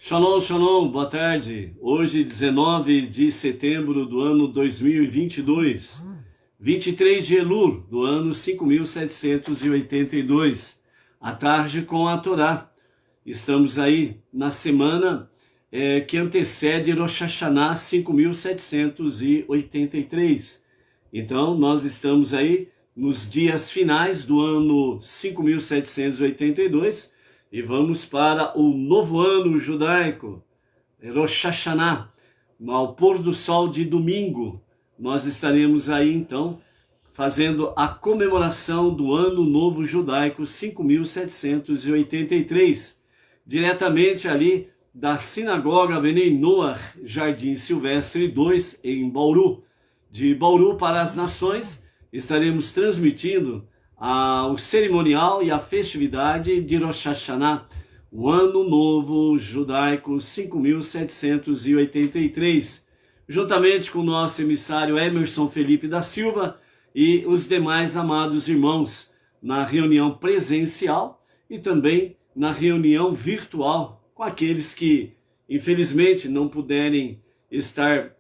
Shalom, shalom, boa tarde. Hoje, 19 de setembro do ano 2022, 23 de Elul do ano 5782, à tarde com a Torá. Estamos aí na semana que antecede Rosh Hashanah 5783. Então, nós estamos aí nos dias finais do ano 5782 e vamos para o novo ano judaico, Rosh Hashanah. Ao pôr do sol de domingo, nós estaremos aí então fazendo a comemoração do ano novo judaico 5783, diretamente ali da Sinagoga Benei Noach, Jardim Silvestre 2, em Bauru. De Bauru para as Nações, estaremos transmitindo o cerimonial e a festividade de Rosh Hashanah, o Ano Novo Judaico 5783, juntamente com o nosso emissário Emerson Felipe da Silva e os demais amados irmãos, na reunião presencial e também na reunião virtual, com aqueles que, infelizmente, não puderem estar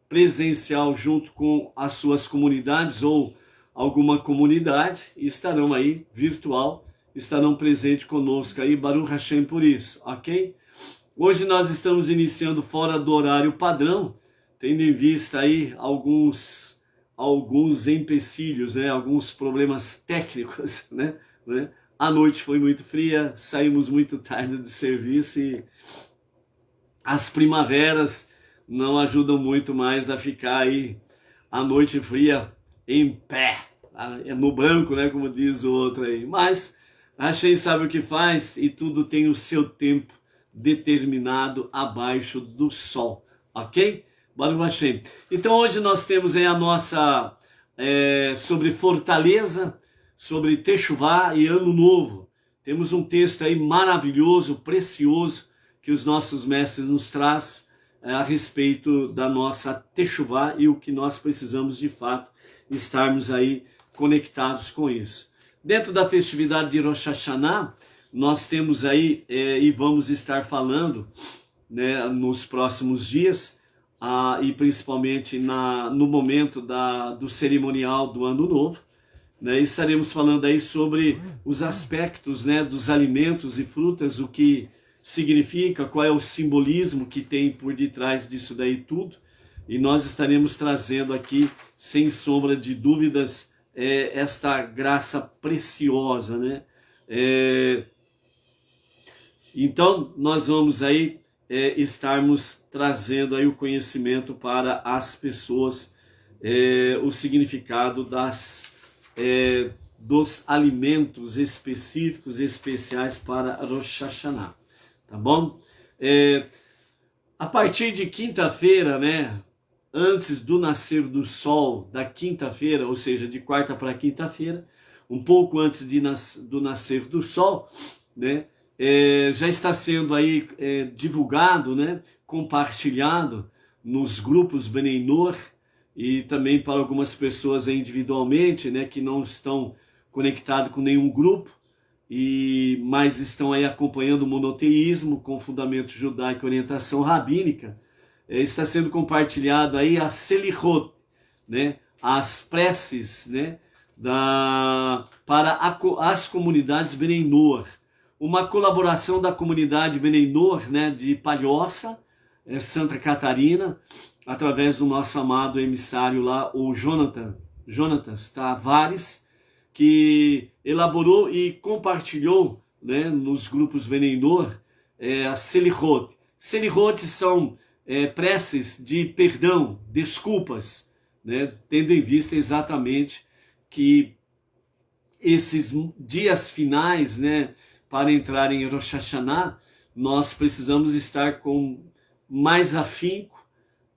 presencial junto com as suas comunidades ou alguma comunidade, estarão aí virtual, estarão presentes conosco aí, Baruch Hashem por isso, ok? Hoje nós estamos iniciando fora do horário padrão, tendo em vista aí alguns empecilhos, né? Alguns problemas técnicos, né? A noite foi muito fria, saímos muito tarde do serviço e as primaveras não ajudam muito mais a ficar aí a noite fria em pé, no branco, né, como diz o outro aí. Mas Hashem sabe o que faz e tudo tem o seu tempo determinado abaixo do sol, ok? Baruch Hashem. Então hoje nós temos aí a nossa sobre fortaleza, sobre Teshuvá e Ano Novo. Temos um texto aí maravilhoso, precioso, que os nossos mestres nos traz a respeito da nossa Teshuvá e o que nós precisamos de fato estarmos aí conectados com isso. Dentro da festividade de Rosh Hashanah, nós temos aí, e vamos estar falando, né, nos próximos dias, e principalmente no momento do cerimonial do Ano Novo, né, estaremos falando aí sobre os aspectos, né, dos alimentos e frutas, o que significa, qual é o simbolismo que tem por detrás disso daí tudo, e nós estaremos trazendo aqui, sem sombra de dúvidas, esta graça preciosa, né? Então, nós vamos aí estarmos trazendo aí o conhecimento para as pessoas, o significado dos alimentos específicos, especiais para Rosh Hashanah, tá bom? A partir de quinta-feira, né? Antes do nascer do sol da quinta-feira, ou seja, de quarta para quinta-feira, um pouco antes do nascer do sol, né, já está sendo aí divulgado, né, compartilhado nos grupos Benei Noach e também para algumas pessoas individualmente, né, que não estão conectados com nenhum grupo, mas estão aí acompanhando o monoteísmo com fundamento judaico e orientação rabínica. Está sendo compartilhado aí a Selichot, né, as preces, né, para as comunidades Benei Noach, uma colaboração da comunidade Benei Noach, né, de Palhoça, Santa Catarina, através do nosso amado emissário lá, o Jonatas Tavares, que elaborou e compartilhou, né, nos grupos Benei Noach, a Selichot. Selichot são preces de perdão, desculpas, né, tendo em vista exatamente que esses dias finais, né, para entrar em Rosh Hashanah, nós precisamos estar com mais afinco,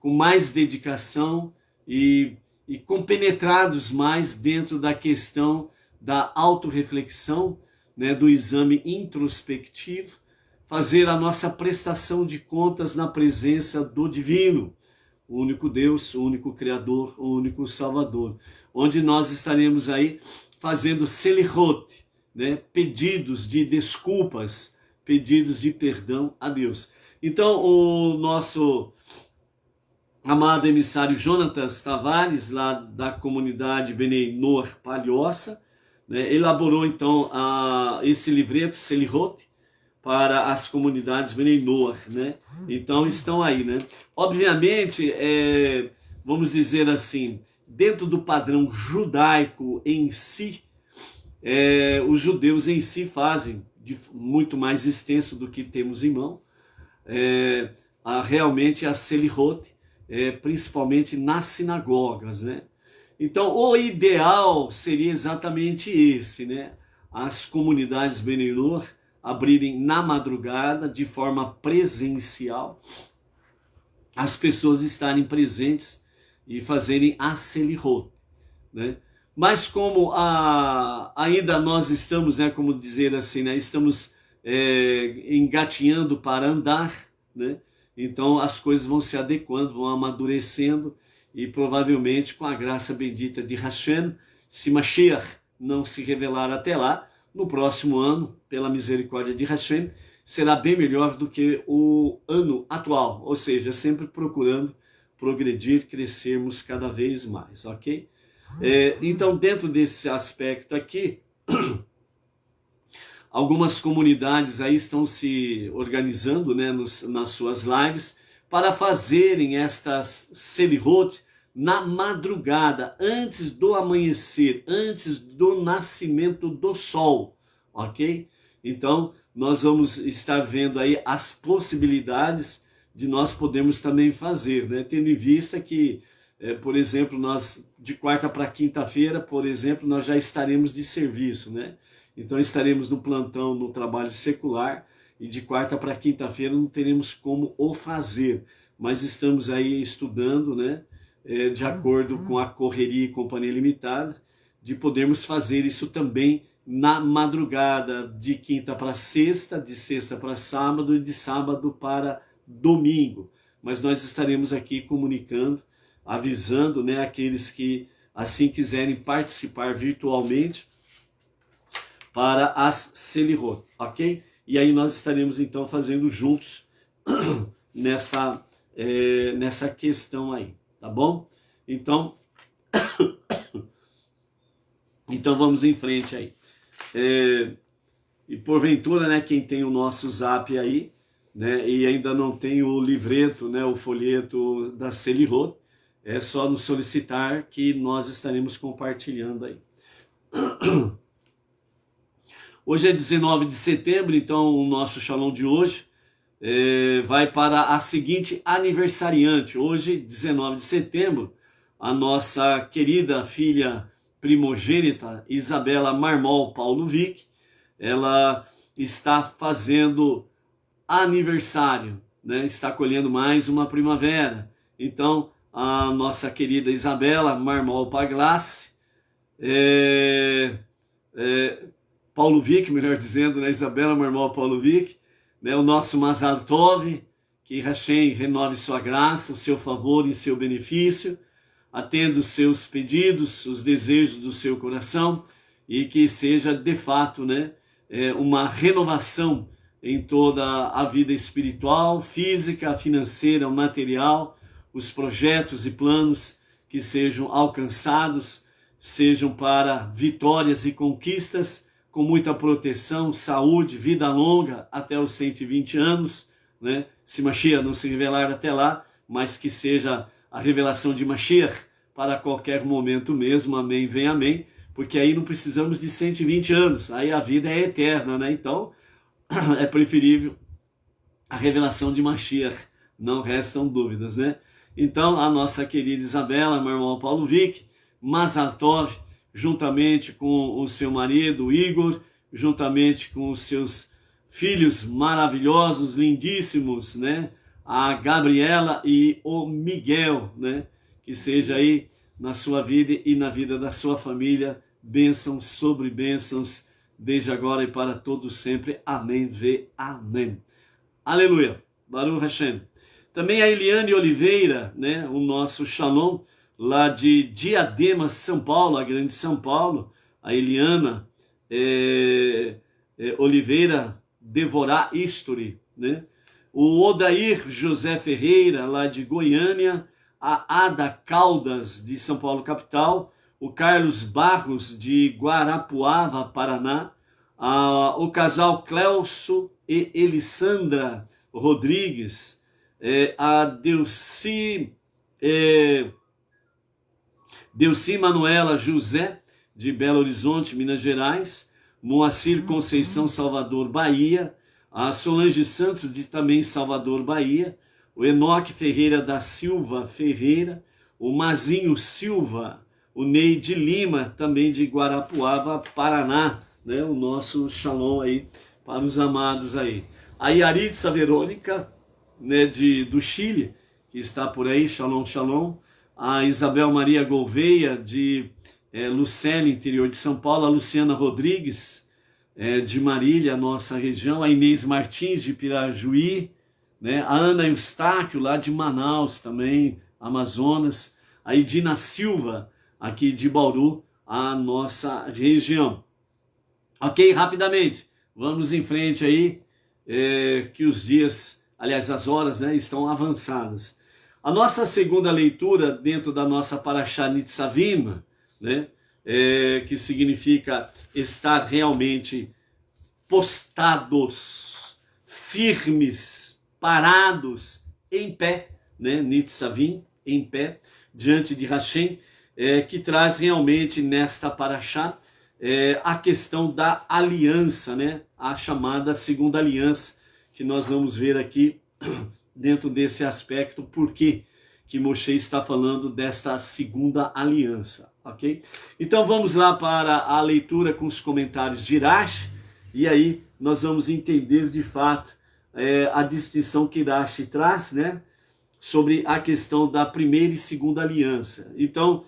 com mais dedicação e compenetrados mais dentro da questão da autorreflexão, né, do exame introspectivo, fazer a nossa prestação de contas na presença do Divino, o único Deus, o único Criador, o único Salvador, onde nós estaremos aí fazendo Selichot, né, pedidos de desculpas pedidos de perdão a Deus. Então, o nosso amado emissário Jonatas Tavares, lá da comunidade Bnei Noach Palhoça, né, elaborou então esse livreto, Selihot, para as comunidades Bnei Noach, né? Então estão aí, né? Obviamente, vamos dizer assim, dentro do padrão judaico em si, os judeus em si fazem muito mais extenso do que temos em mão, realmente a Selihot, principalmente nas sinagogas, né? Então, o ideal seria exatamente esse, né? As comunidades Bnei Noach abrirem na madrugada, de forma presencial, as pessoas estarem presentes e fazerem a Selihot, né? Mas como ainda nós estamos, né, como dizer assim, né, estamos engatinhando para andar, né? Então as coisas vão se adequando, vão amadurecendo, e provavelmente com a graça bendita de Hashem, se Mashiach não se revelar até lá, no próximo ano, pela misericórdia de Hashem, será bem melhor do que o ano atual, ou seja, sempre procurando progredir, crescermos cada vez mais, ok? Então, dentro desse aspecto aqui, algumas comunidades aí estão se organizando, né, nas suas lives para fazerem estas Selihot na madrugada, antes do amanhecer, antes do nascimento do sol, ok? Então, nós vamos estar vendo aí as possibilidades de nós podermos também fazer, né? Tendo em vista que, por exemplo, nós de quarta para quinta-feira, por exemplo, nós já estaremos de serviço, né? Então estaremos no plantão, no trabalho secular, e de quarta para quinta-feira não teremos como o fazer, mas estamos aí estudando, né? De acordo com a Correria e Companhia Limitada, de podermos fazer isso também na madrugada, de quinta para sexta, de sexta para sábado e de sábado para domingo. Mas nós estaremos aqui comunicando, avisando, né, aqueles que assim quiserem participar virtualmente para as Selihot, ok? E aí nós estaremos então fazendo juntos nessa questão aí, tá bom? Então vamos em frente aí. E porventura, né, quem tem o nosso zap aí, né, e ainda não tem o livreto, né, o folheto da Selihot, é só nos solicitar que nós estaremos compartilhando aí. Hoje é 19 de setembro, então o nosso Shalom de hoje vai para a seguinte aniversariante. Hoje, 19 de setembro, a nossa querida filha primogênita, Isabela Marmol Paulovic, ela está fazendo aniversário, né? Está colhendo mais uma primavera. Então, a nossa querida Isabela Marmol Paglassi, Paulovic, melhor dizendo, né? Isabela Marmol Paulovic, né? O nosso Mazal Tov, que Hashem renove sua graça, o seu favor e seu benefício, atenda os seus pedidos, os desejos do seu coração, e que seja de fato, né, uma renovação em toda a vida espiritual, física, financeira, material, os projetos e planos que sejam alcançados, sejam para vitórias e conquistas, com muita proteção, saúde, vida longa até os 120 anos, né? Se Mashiach não se revelar até lá, mas que seja a revelação de Mashiach para qualquer momento mesmo, amém, vem amém, porque aí não precisamos de 120 anos, aí a vida é eterna, né? Então é preferível a revelação de Mashiach, não restam dúvidas, né? Então a nossa querida Isabela Marmol Paulovic, Mazal Tov, juntamente com o seu marido Igor, juntamente com os seus filhos maravilhosos, lindíssimos, né? A Gabriela e o Miguel, né? Que seja aí na sua vida e na vida da sua família, bênçãos sobre bênçãos, desde agora e para todos sempre. Amém, amém. Aleluia. Baruch Hashem. Também a Eliane Oliveira, né? O nosso Shalom, lá de Diadema, São Paulo, a grande São Paulo, a Eliana Oliveira, devorar history, né? O Odair José Ferreira, lá de Goiânia, a Ada Caldas, de São Paulo, capital, o Carlos Barros, de Guarapuava, Paraná, o casal Cleuso e Elisandra Rodrigues, a Delci Manuela José, de Belo Horizonte, Minas Gerais, Moacir Conceição, Salvador, Bahia, a Solange Santos, de também Salvador, Bahia, o Enoque Ferreira da Silva Ferreira, o Mazinho Silva, o Neide Lima, também de Guarapuava, Paraná, né? O nosso shalom aí para os amados aí. A Yaritza Verônica, né, do Chile, que está por aí, shalom, shalom. A Isabel Maria Gouveia, de Lucélia, interior de São Paulo. A Luciana Rodrigues, de Marília, nossa região. A Inês Martins, de Pirajuí, né? A Ana Eustáquio, lá de Manaus também, Amazonas. A Edina Silva, aqui de Bauru, a nossa região. Ok, rapidamente, vamos em frente aí, que os dias, aliás, as horas, né, estão avançadas. A nossa segunda leitura dentro da nossa Parashá Nitzavim, né, que significa estar realmente postados, firmes, parados, em pé, né, Nitzavim, em pé, diante de Hashem, que traz realmente nesta Parashá a questão da aliança, né, a chamada segunda aliança, que nós vamos ver aqui dentro desse aspecto, por que Moshe está falando desta segunda aliança, ok? Então vamos lá para a leitura com os comentários de Rashi, e aí nós vamos entender de fato a distinção que Rashi traz, né, sobre a questão da primeira e segunda aliança. Então,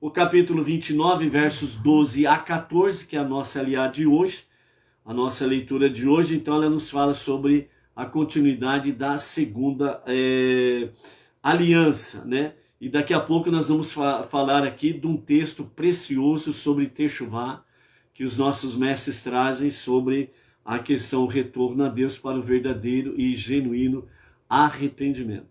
o capítulo 29, versos 12 a 14, que é a nossa aliada de hoje, a nossa leitura de hoje, então ela nos fala sobre a continuidade da segunda aliança, né? E daqui a pouco nós vamos falar aqui de um texto precioso sobre Teshuvá, que os nossos mestres trazem sobre a questão retorno a Deus para o verdadeiro e genuíno arrependimento.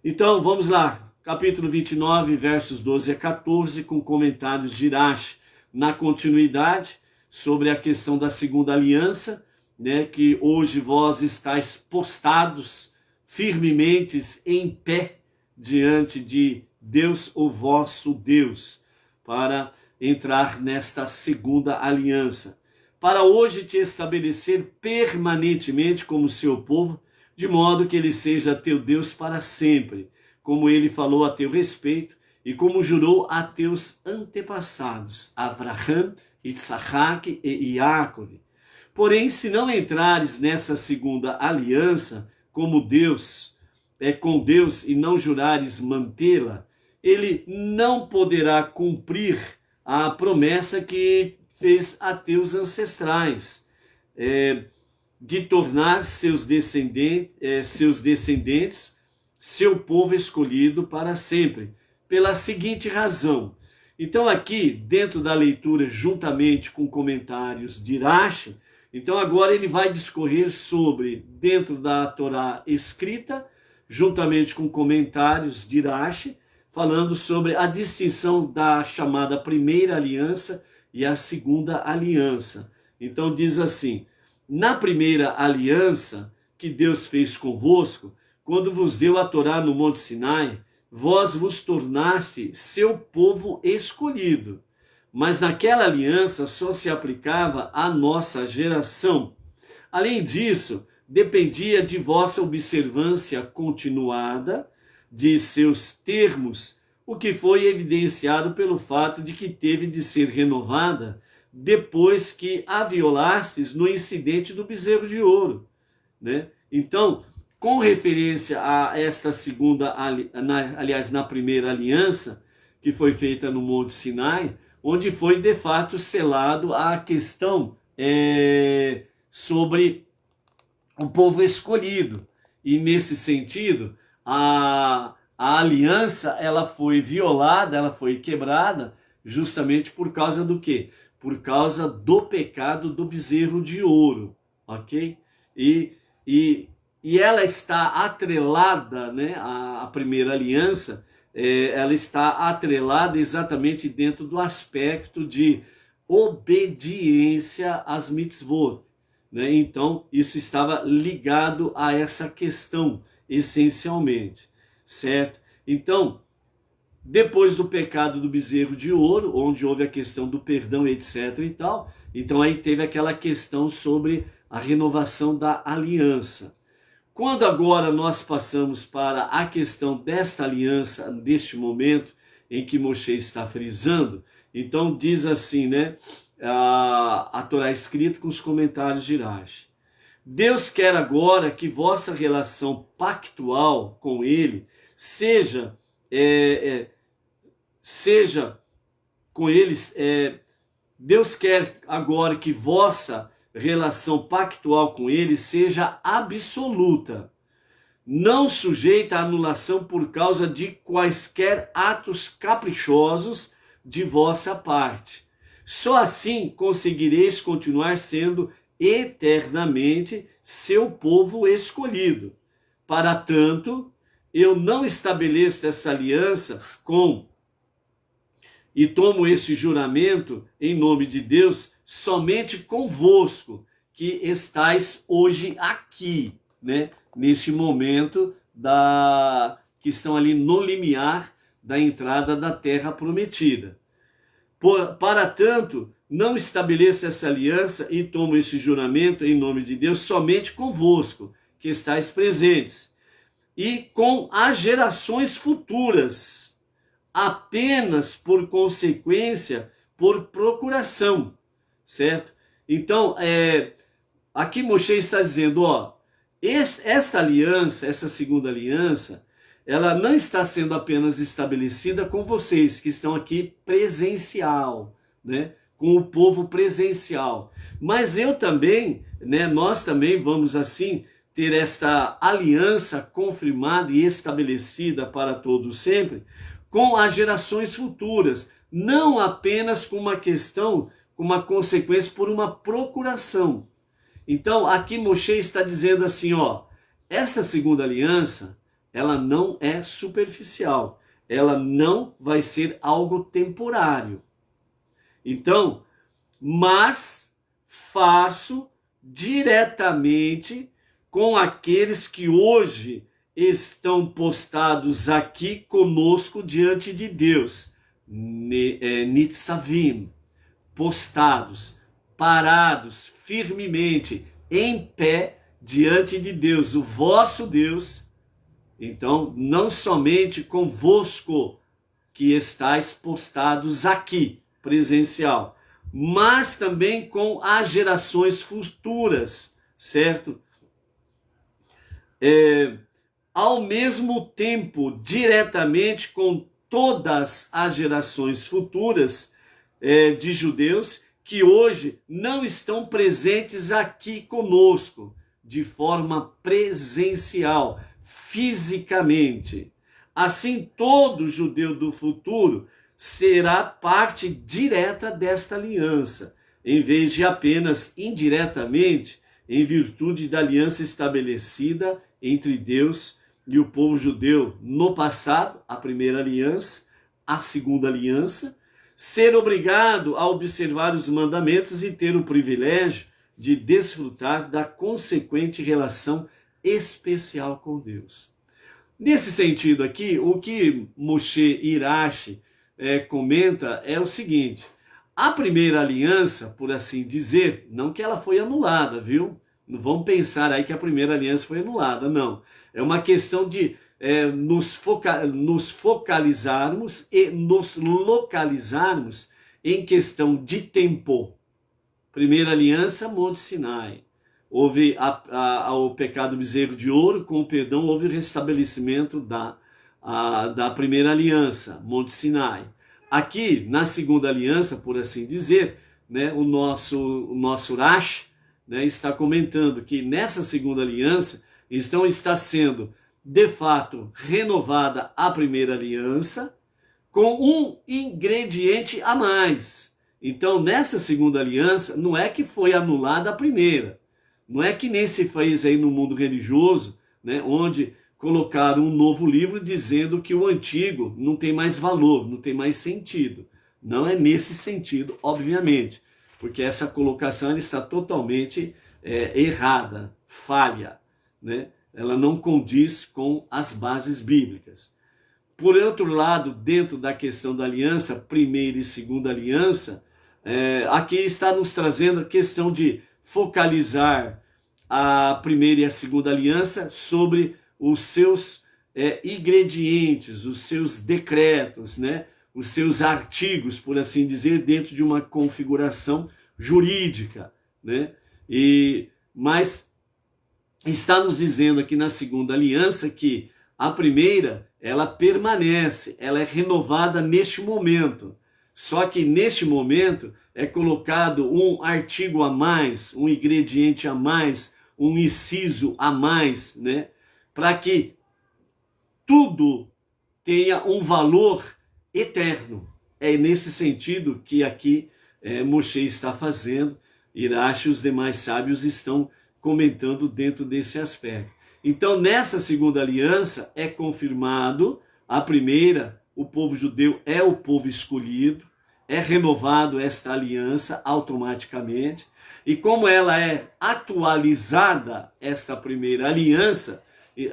Então, vamos lá, capítulo 29, versos 12 a 14, com comentários de Rashi na continuidade sobre a questão da segunda aliança, né, que hoje vós estáis postados firmemente em pé diante de Deus, o vosso Deus, para entrar nesta segunda aliança, para hoje te estabelecer permanentemente como seu povo, de modo que ele seja teu Deus para sempre, como ele falou a teu respeito e como jurou a teus antepassados, Avraham, Itzachaque e Iacove. Porém, se não entrares nessa segunda aliança como Deus, com Deus, e não jurares mantê-la, ele não poderá cumprir a promessa que fez a teus ancestrais, de tornar seus descendentes seu povo escolhido para sempre, pela seguinte razão. Então aqui, dentro da leitura, juntamente com comentários de Rashi, então agora ele vai discorrer sobre, dentro da Torá escrita, juntamente com comentários de Rashi, falando sobre a distinção da chamada primeira aliança e a segunda aliança. Então diz assim: na primeira aliança que Deus fez convosco, quando vos deu a Torá no Monte Sinai, vós vos tornaste seu povo escolhido. Mas naquela aliança só se aplicava à nossa geração. Além disso, dependia de vossa observância continuada de seus termos, o que foi evidenciado pelo fato de que teve de ser renovada depois que a violastes no incidente do bezerro de ouro, né? Então, com referência a esta segunda, aliás, na primeira aliança, que foi feita no Monte Sinai, onde foi de fato selado a questão sobre o povo escolhido. E nesse sentido, a aliança ela foi violada, ela foi quebrada, justamente por causa do quê? Por causa do pecado do bezerro de ouro, ok? E, e, e ela está atrelada, né, a primeira aliança, ela está atrelada exatamente dentro do aspecto de obediência às mitzvot, né? Então, isso estava ligado a essa questão, essencialmente, certo? Então, depois do pecado do bezerro de ouro, onde houve a questão do perdão, etc e tal, então aí teve aquela questão sobre a renovação da aliança. Quando agora nós passamos para a questão desta aliança, neste momento em que Moshe está frisando, então diz assim, né, a Torá escrita com os comentários de Rashi. Deus quer agora que vossa relação pactual com ele seja seja com eles, Deus quer agora que vossa relação pactual com ele seja absoluta, não sujeita à anulação por causa de quaisquer atos caprichosos de vossa parte. Só assim conseguireis continuar sendo eternamente seu povo escolhido. Para tanto, eu não estabeleço essa aliança e tomo esse juramento em nome de Deus somente convosco, que estáis hoje aqui, né? Neste momento que estão ali no limiar da entrada da terra prometida. Para tanto, não estabeleço essa aliança e tomo esse juramento em nome de Deus somente convosco, que estáis presentes, e com as gerações futuras, apenas por consequência, por procuração, certo? Então, aqui Moshe está dizendo, ó, esta aliança, essa segunda aliança, ela não está sendo apenas estabelecida com vocês, que estão aqui presencial, né? Com o povo presencial. Mas eu também, né? Nós também vamos assim ter esta aliança confirmada e estabelecida para todos sempre, com as gerações futuras, não apenas com uma questão, com uma consequência por uma procuração. Então, aqui Moshe está dizendo assim, ó, esta segunda aliança, ela não é superficial, ela não vai ser algo temporário. Então, mas faço diretamente com aqueles que hoje estão postados aqui conosco diante de Deus, nitzavim, postados, parados firmemente, em pé diante de Deus, o vosso Deus. Então, não somente convosco que estáis postados aqui, presencial, mas também com as gerações futuras, certo? Ao mesmo tempo, diretamente com todas as gerações futuras de judeus que hoje não estão presentes aqui conosco, de forma presencial, fisicamente. Assim, todo judeu do futuro será parte direta desta aliança, em vez de apenas indiretamente, em virtude da aliança estabelecida entre Deus e o povo judeu no passado, a primeira aliança, a segunda aliança, ser obrigado a observar os mandamentos e ter o privilégio de desfrutar da consequente relação especial com Deus. Nesse sentido aqui, o que Moshe Irashi comenta é o seguinte: a primeira aliança, por assim dizer, não que ela foi anulada, viu? Não vamos pensar aí que a primeira aliança foi anulada, não. É uma questão de nos focalizarmos e nos localizarmos em questão de tempo. Primeira aliança, Monte Sinai. Houve o pecado do bezerro de ouro, com o perdão houve o restabelecimento da primeira aliança, Monte Sinai. Aqui, na segunda aliança, por assim dizer, né, o nosso Rashi, né, está comentando que nessa segunda aliança está sendo, de fato, renovada a primeira aliança com um ingrediente a mais. Então, nessa segunda aliança, não é que foi anulada a primeira. Não é que nem se fez aí no mundo religioso, né, onde colocaram um novo livro dizendo que o antigo não tem mais valor, não tem mais sentido. Não é nesse sentido, obviamente, porque essa colocação ela está totalmente errada, falha, né? Ela não condiz com as bases bíblicas. Por outro lado, dentro da questão da aliança, primeira e segunda aliança, aqui está nos trazendo a questão de focalizar a primeira e a segunda aliança sobre os seus ingredientes, os seus decretos, né? Os seus artigos, por assim dizer, dentro de uma configuração jurídica, né? Mas está nos dizendo aqui na segunda aliança que a primeira, ela permanece, ela é renovada neste momento. Só que neste momento é colocado um artigo a mais, um ingrediente a mais, um inciso a mais, né? Para que tudo tenha um valor eterno. É nesse sentido que aqui Moshe está fazendo, Irache e os demais sábios estão comentando dentro desse aspecto. Então, nessa segunda aliança é confirmado, a primeira, o povo judeu é o povo escolhido, é renovado esta aliança automaticamente, e como ela é atualizada, esta primeira aliança,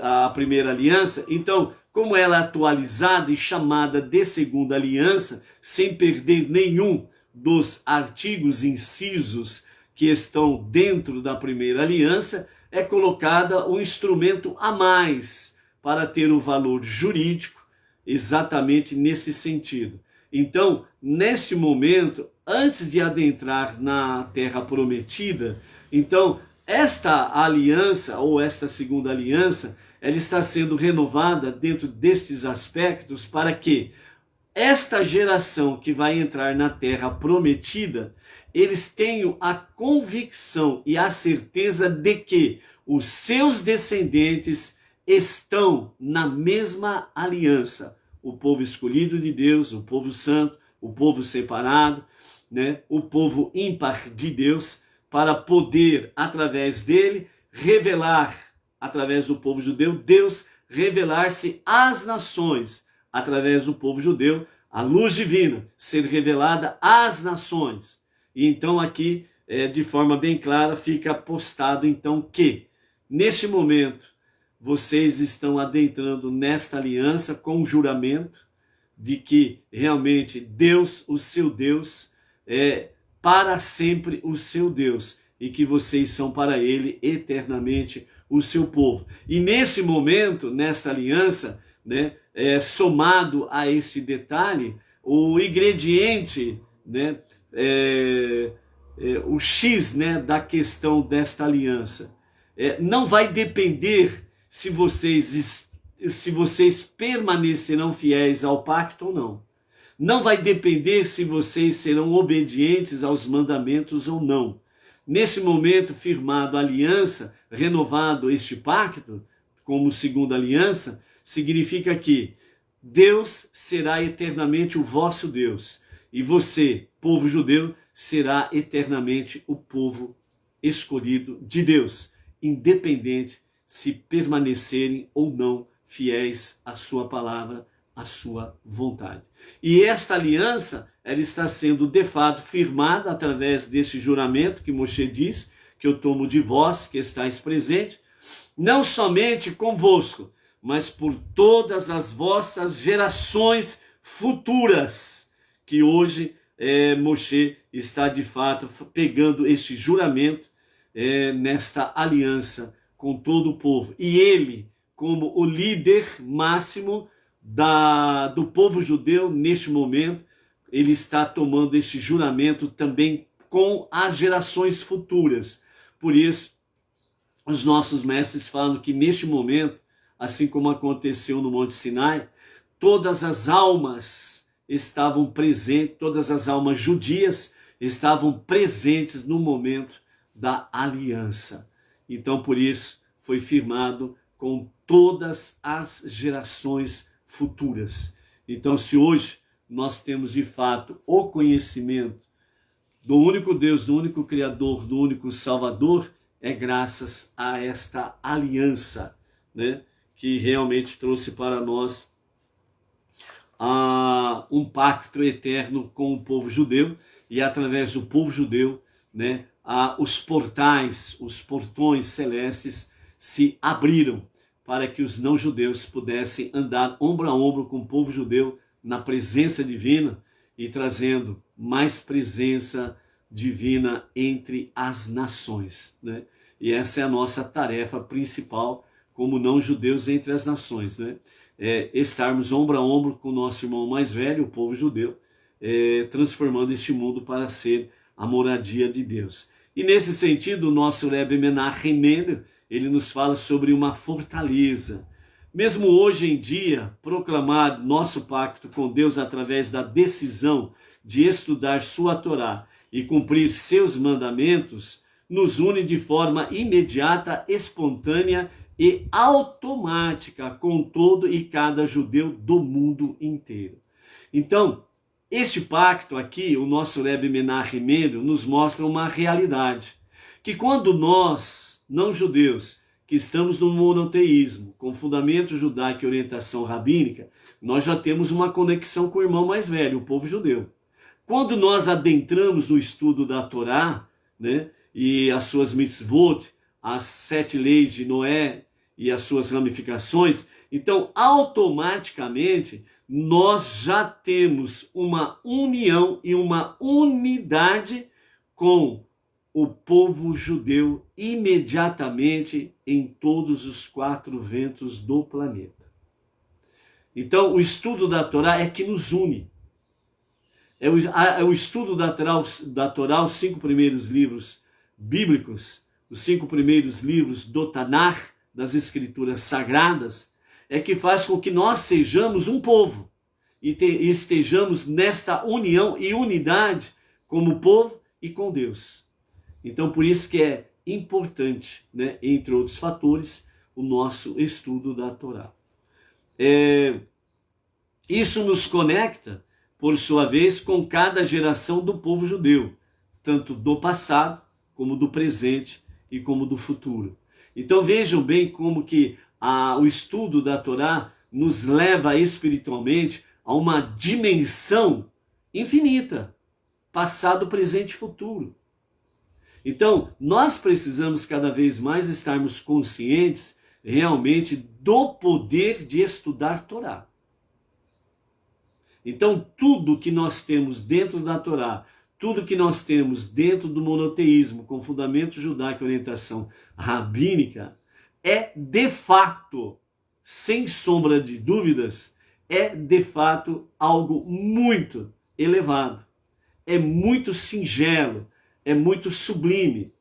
a primeira aliança, então, como ela é atualizada e chamada de segunda aliança, sem perder nenhum dos artigos incisos que estão dentro da primeira aliança, é colocada um instrumento a mais para ter o valor jurídico, exatamente nesse sentido. Então, nesse momento, antes de adentrar na terra prometida, então, esta aliança, ou esta segunda aliança, ela está sendo renovada dentro destes aspectos para que esta geração que vai entrar na terra prometida, eles tenham a convicção e a certeza de que os seus descendentes estão na mesma aliança. O povo escolhido de Deus, o povo santo, o povo separado, né? O povo ímpar de Deus, para poder, através dele, revelar, através do povo judeu, Deus revelar-se às nações, através do povo judeu, a luz divina ser revelada às nações. E então aqui, de forma bem clara, fica postado então que, neste momento, vocês estão adentrando nesta aliança com o juramento de que realmente Deus, o seu Deus, é para sempre o seu Deus e que vocês são para ele eternamente o seu povo. E nesse momento, nesta aliança, né, somado a esse detalhe, o ingrediente, né, o X, né, da questão desta aliança, não vai depender se vocês permanecerão fiéis ao pacto ou não. Não vai depender se vocês serão obedientes aos mandamentos ou não. Nesse momento, firmado a aliança, renovado este pacto, como segunda aliança, significa que Deus será eternamente o vosso Deus. E você, povo judeu, será eternamente o povo escolhido de Deus, independente se permanecerem ou não fiéis à sua palavra, à sua vontade. E esta aliança, ela está sendo de fato firmada através desse juramento que Moshe diz, que eu tomo de vós, que estáis presentes, não somente convosco, mas por todas as vossas gerações futuras, que hoje Moshe está de fato pegando este juramento nesta aliança com todo o povo. E ele, como o líder máximo do povo judeu neste momento, ele está tomando este juramento também com as gerações futuras. Por isso, os nossos mestres falam que neste momento, assim como aconteceu no Monte Sinai, todas as almas estavam presentes, todas as almas judias estavam presentes no momento da aliança. Então, por isso, foi firmado com todas as gerações futuras. Então, se hoje nós temos de fato o conhecimento do único Deus, do único Criador, do único Salvador, é graças a esta aliança, né, que realmente trouxe para nós um pacto eterno com o povo judeu, e através do povo judeu, né, os portais, os portões celestes se abriram para que os não-judeus pudessem andar ombro a ombro com o povo judeu na presença divina e trazendo mais presença divina entre as nações, né? E essa é a nossa tarefa principal como não-judeus entre as nações, né? Estarmos ombro a ombro com o nosso irmão mais velho, o povo judeu, transformando este mundo para ser a moradia de Deus. E nesse sentido, o nosso Rebbe Menachem Mendel, ele nos fala sobre uma fortaleza. Mesmo hoje em dia, proclamar nosso pacto com Deus através da decisão de estudar sua Torá e cumprir seus mandamentos, nos une de forma imediata, espontânea e automática com todo e cada judeu do mundo inteiro. Então, este pacto aqui, o nosso Rebbe Menachem Mendel, nos mostra uma realidade, que quando nós, não judeus, que estamos no monoteísmo, com fundamento judaico e orientação rabínica, nós já temos uma conexão com o irmão mais velho, o povo judeu. Quando nós adentramos no estudo da Torá, né, e as suas mitzvot, as 7 leis de Noé e as suas ramificações, então automaticamente nós já temos uma união e uma unidade com o povo judeu imediatamente em todos os 4 ventos do planeta. Então o estudo da Torá é que nos une. É o estudo da Torá, os 5 primeiros livros bíblicos, os 5 primeiros livros do Tanakh, das escrituras sagradas, é que faz com que nós sejamos um povo e estejamos nesta união e unidade como povo e com Deus. Então, por isso que é importante, né, entre outros fatores, o nosso estudo da Torá. Isso nos conecta, por sua vez, com cada geração do povo judeu, tanto do passado, como do presente e como do futuro. Então vejam bem como que o estudo da Torá nos leva espiritualmente a uma dimensão infinita, passado, presente e futuro. Então, nós precisamos cada vez mais estarmos conscientes realmente do poder de estudar Torá. Então, tudo que nós temos dentro da Torá, tudo que nós temos dentro do monoteísmo, com fundamento judaico e orientação rabínica, é de fato, sem sombra de dúvidas, é de fato algo muito elevado, é muito singelo, é muito sublime,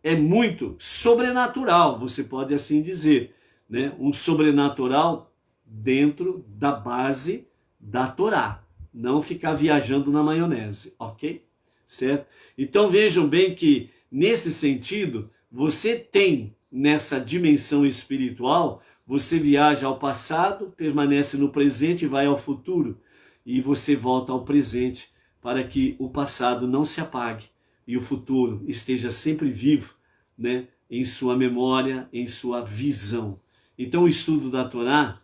é muito sobrenatural, você pode assim dizer, né? Um sobrenatural dentro da base da Torá, não ficar viajando na maionese, ok? Certo? Então vejam bem que nesse sentido, você tem nessa dimensão espiritual, você viaja ao passado, permanece no presente e vai ao futuro, e você volta ao presente para que o passado não se apague e o futuro esteja sempre vivo, né, em sua memória, em sua visão. Então o estudo da Torá,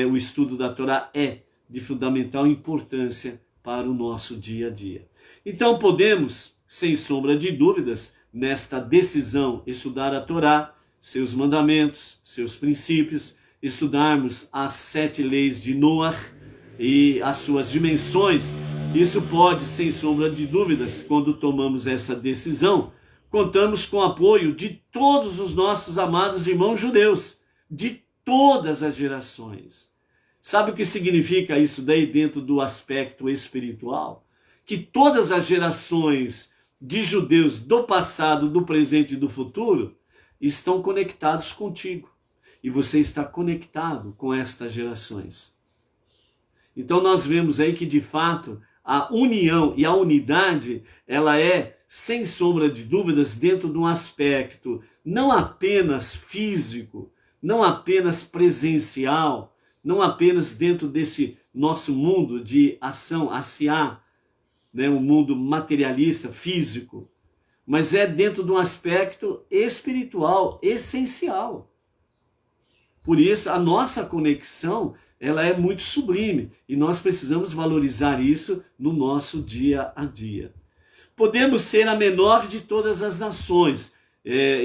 o estudo da Torá é de fundamental importância para o nosso dia a dia. Então podemos, sem sombra de dúvidas, nesta decisão, estudar a Torá, seus mandamentos, seus princípios, estudarmos as 7 leis de Noé e as suas dimensões. Isso pode, sem sombra de dúvidas, quando tomamos essa decisão, contamos com o apoio de todos os nossos amados irmãos judeus, de todas as gerações. Sabe o que significa isso daí dentro do aspecto espiritual? Que todas as gerações de judeus do passado, do presente e do futuro estão conectados contigo. E você está conectado com estas gerações. Então nós vemos aí que de fato a união e a unidade, ela é, sem sombra de dúvidas, dentro de um aspecto não apenas físico, não apenas presencial, não apenas dentro desse nosso mundo de ação, ACA, né, um mundo materialista, físico, mas é dentro de um aspecto espiritual, essencial. Por isso, a nossa conexão, ela é muito sublime, e nós precisamos valorizar isso no nosso dia a dia. Podemos ser a menor de todas as nações,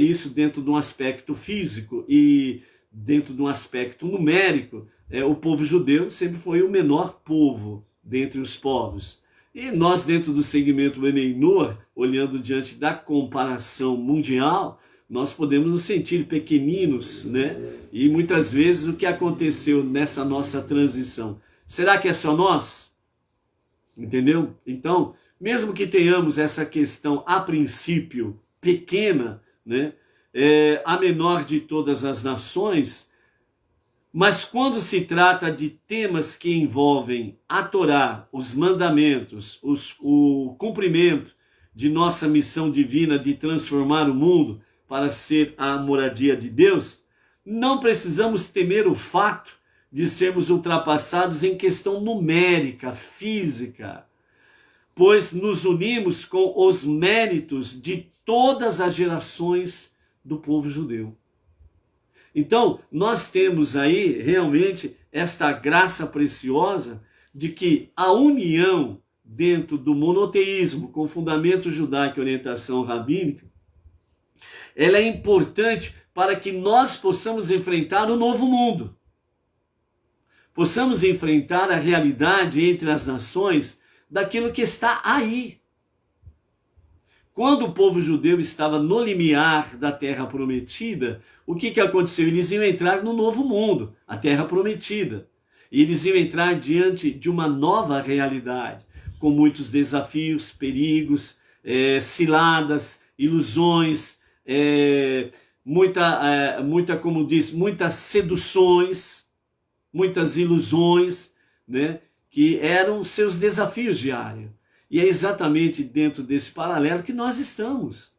isso dentro de um aspecto físico e dentro de um aspecto numérico. O povo judeu sempre foi o menor povo dentre os povos. E nós, dentro do segmento Bnei Noach, olhando diante da comparação mundial, nós podemos nos sentir pequeninos, né? E muitas vezes o que aconteceu nessa nossa transição? Será que é só nós? Entendeu? Então, mesmo que tenhamos essa questão, a princípio, pequena, né? A menor de todas as nações, mas quando se trata de temas que envolvem a Torá, os mandamentos, o cumprimento de nossa missão divina de transformar o mundo para ser a moradia de Deus, não precisamos temer o fato de sermos ultrapassados em questão numérica, física, pois nos unimos com os méritos de todas as gerações do povo judeu. Então, nós temos aí realmente esta graça preciosa de que a união dentro do monoteísmo com fundamento judaico e orientação rabínica, ela é importante para que nós possamos enfrentar o novo mundo. Possamos enfrentar a realidade entre as nações daquilo que está aí. Quando o povo judeu estava no limiar da terra prometida, o que aconteceu? Eles iam entrar no novo mundo, a terra prometida. E eles iam entrar diante de uma nova realidade, com muitos desafios, perigos, ciladas, ilusões, como diz, muitas seduções, muitas ilusões, né, que eram seus desafios diários. E é exatamente dentro desse paralelo que nós estamos,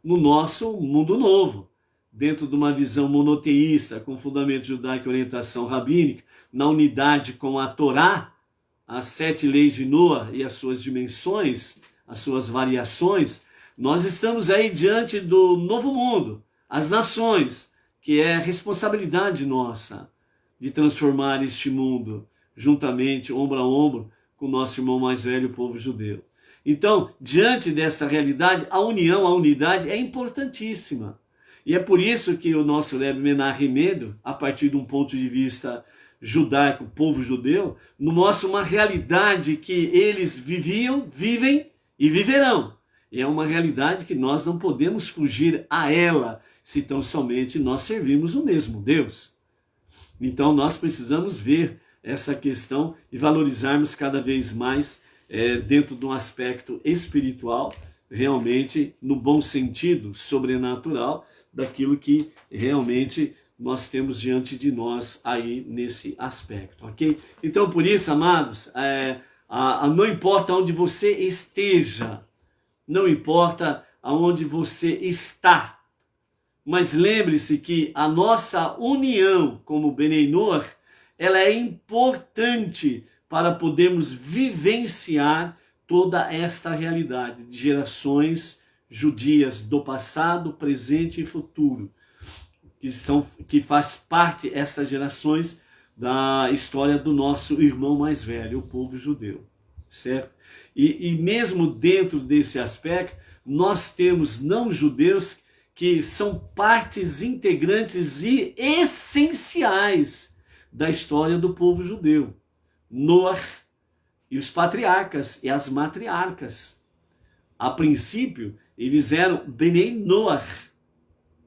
no nosso mundo novo, dentro de uma visão monoteísta, com fundamento judaico e orientação rabínica, na unidade com a Torá, as 7 leis de Noah e as suas dimensões, as suas variações. Nós estamos aí diante do novo mundo, as nações, que é responsabilidade nossa de transformar este mundo juntamente, ombro a ombro, com o nosso irmão mais velho, o povo judeu. Então, diante dessa realidade, a união, a unidade é importantíssima. E é por isso que o nosso Rebbe Menahem Mendel, a partir de um ponto de vista judaico, povo judeu, nos mostra uma realidade que eles viviam, vivem e viverão. E é uma realidade que nós não podemos fugir a ela, se tão somente nós servimos o mesmo Deus. Então nós precisamos ver essa questão e valorizarmos cada vez mais dentro de um aspecto espiritual, realmente no bom sentido, sobrenatural, daquilo que realmente nós temos diante de nós aí nesse aspecto, ok? Então por isso, amados, não importa onde você esteja, não importa aonde você está, mas lembre-se que a nossa união como Bnei Noach, ela é importante para podermos vivenciar toda esta realidade de gerações judias do passado, presente e futuro, que faz parte estas gerações da história do nosso irmão mais velho, o povo judeu, certo? E mesmo dentro desse aspecto, nós temos não-judeus que são partes integrantes e essenciais da história do povo judeu. Noach e os patriarcas e as matriarcas. A princípio, eles eram Bnei Noach.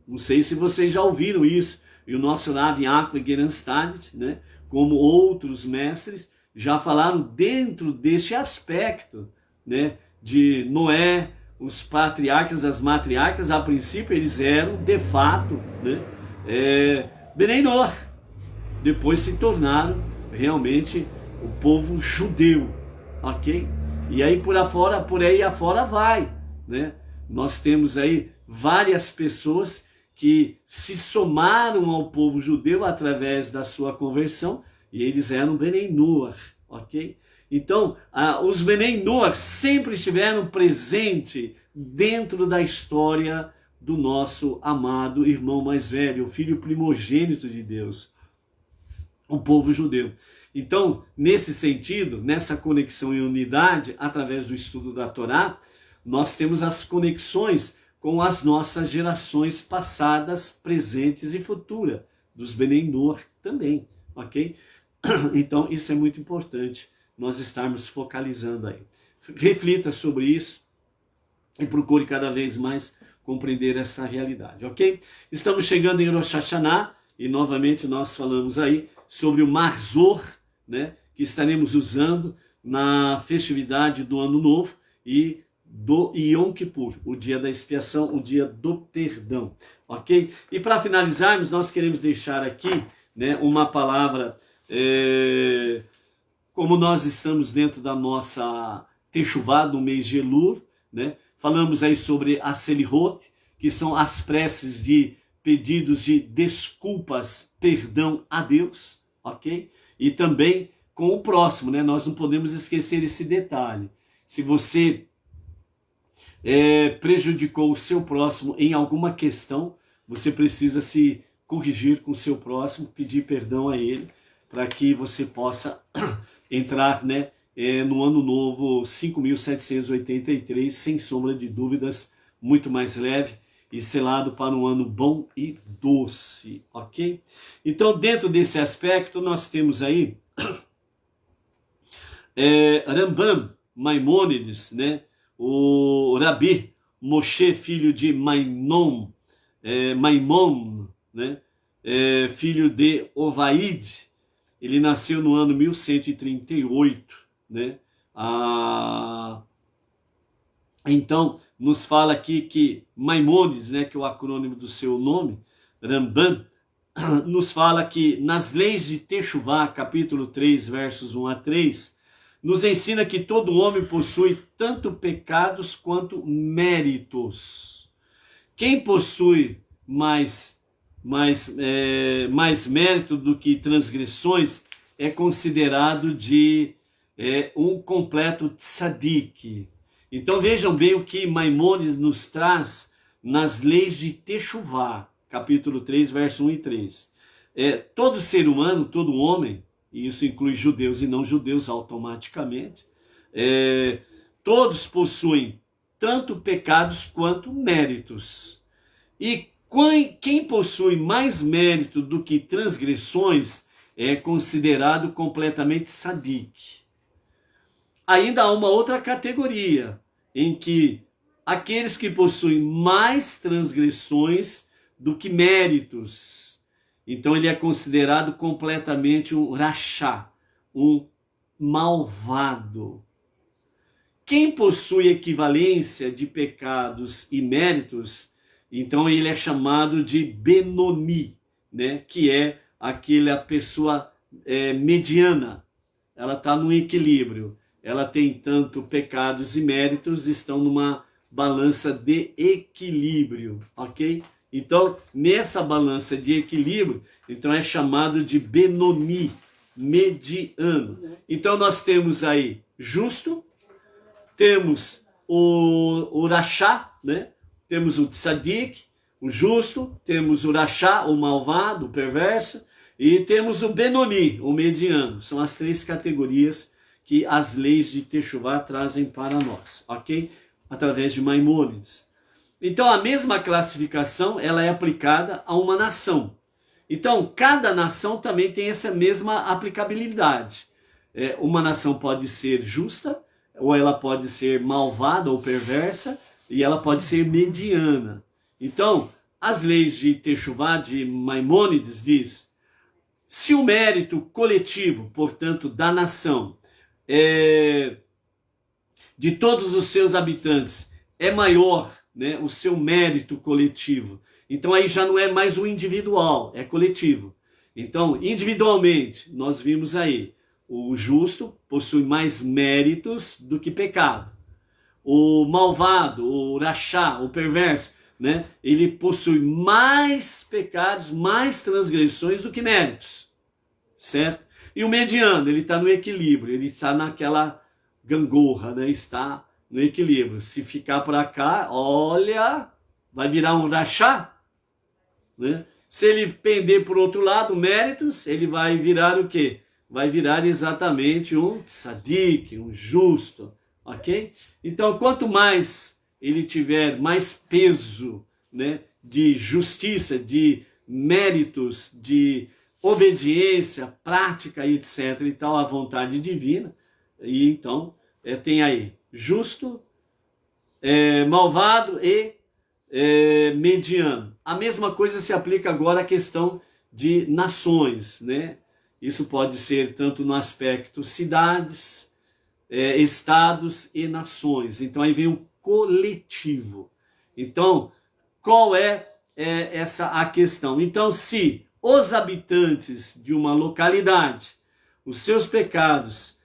Não sei se vocês já ouviram isso. E o nosso Rav Yaakov Gerenstad, né, como outros mestres, já falaram dentro deste aspecto, né, de Noé, os patriarcas, as matriarcas. A princípio, eles eram, de fato, né, Bnei Noach. Depois se tornaram realmente o povo judeu, ok? E aí por aí afora vai, né? Nós temos aí várias pessoas que se somaram ao povo judeu através da sua conversão, e eles eram Bnei Noach, ok? Então, os Bnei Noach sempre estiveram presentes dentro da história do nosso amado irmão mais velho, o filho primogênito de Deus, o povo judeu. Então, nesse sentido, nessa conexão e unidade, através do estudo da Torá, nós temos as conexões com as nossas gerações passadas, presentes e futuras, dos Bnei Noach também, ok? Então, isso é muito importante, nós estarmos focalizando aí. Reflita sobre isso e procure cada vez mais compreender essa realidade, ok? Estamos chegando em Rosh Hashanah e novamente nós falamos aí sobre o Marzor, né, que estaremos usando na festividade do Ano Novo e do Yom Kippur, o dia da expiação, o dia do perdão, ok? E para finalizarmos, nós queremos deixar aqui, né, uma palavra, como nós estamos dentro da nossa Teshuvá, do mês de Elul, né, falamos aí sobre a Selihot, que são as preces de pedidos de desculpas, perdão a Deus, ok? E também com o próximo, né? Nós não podemos esquecer esse detalhe. Se você prejudicou o seu próximo em alguma questão, você precisa se corrigir com o seu próximo, pedir perdão a ele, para que você possa entrar, né, no ano novo 5.783, sem sombra de dúvidas, muito mais leve e selado para um ano bom e doce, ok? Então, dentro desse aspecto, nós temos aí Rambam, Maimônides, né? O Rabi Moshe, filho de Maimon, né? Filho de Ovaide, ele nasceu no ano 1138, né? Então, nos fala aqui que Maimônides, né, que é o acrônimo do seu nome, Rambam, nos fala que nas leis de Teshuvá, capítulo 3, versos 1 a 3, nos ensina que todo homem possui tanto pecados quanto méritos. Quem possui mais mérito do que transgressões é considerado de um completo tzadik. Então vejam bem o que Maimônides nos traz nas leis de Teshuvá, capítulo 3, verso 1 e 3. Todo ser humano, todo homem, e isso inclui judeus e não judeus automaticamente, todos possuem tanto pecados quanto méritos. E quem possui mais mérito do que transgressões é considerado completamente tzadik. Ainda há uma outra categoria, em que aqueles que possuem mais transgressões do que méritos, então ele é considerado completamente um rachá, um malvado. Quem possui equivalência de pecados e méritos, então ele é chamado de Benoni, né? Que é aquela pessoa mediana, ela está no equilíbrio. Ela tem tanto pecados e méritos, estão numa balança de equilíbrio, ok? Então, nessa balança de equilíbrio, então é chamado de Benoni, mediano. Então, nós temos aí justo, temos o rachá, né? Temos o tzadik, o justo, temos o rachá, o malvado, o perverso, e temos o Benoni, o mediano. São as três categorias que as leis de Teshuvá trazem para nós, ok? Através de Maimônides. Então, a mesma classificação, ela é aplicada a uma nação. Então, cada nação também tem essa mesma aplicabilidade. Uma nação pode ser justa, ou ela pode ser malvada ou perversa, e ela pode ser mediana. Então, as leis de Teshuvá, de Maimônides, diz: se o mérito coletivo, portanto, da nação, de todos os seus habitantes, é maior, né, o seu mérito coletivo, então aí já não é mais o individual, é coletivo. Então, individualmente, nós vimos aí, o justo possui mais méritos do que pecado. O malvado, o rachá, o perverso, né, ele possui mais pecados, mais transgressões do que méritos, certo? E o mediano, ele está no equilíbrio, ele está naquela gangorra, né? Está no equilíbrio. Se ficar para cá, olha, vai virar um rachá, né? Se ele pender por outro lado, méritos, ele vai virar o quê? Vai virar exatamente um tzadik, um justo, ok? Então, quanto mais ele tiver mais peso, né, de justiça, de méritos, de obediência, prática, etc. e tal, à vontade divina, e então tem aí justo, malvado e mediano. A mesma coisa se aplica agora à questão de nações, né? Isso pode ser tanto no aspecto cidades, estados e nações. Então aí vem o coletivo. Então, qual é essa a questão? Então, se os habitantes de uma localidade, os seus pecados,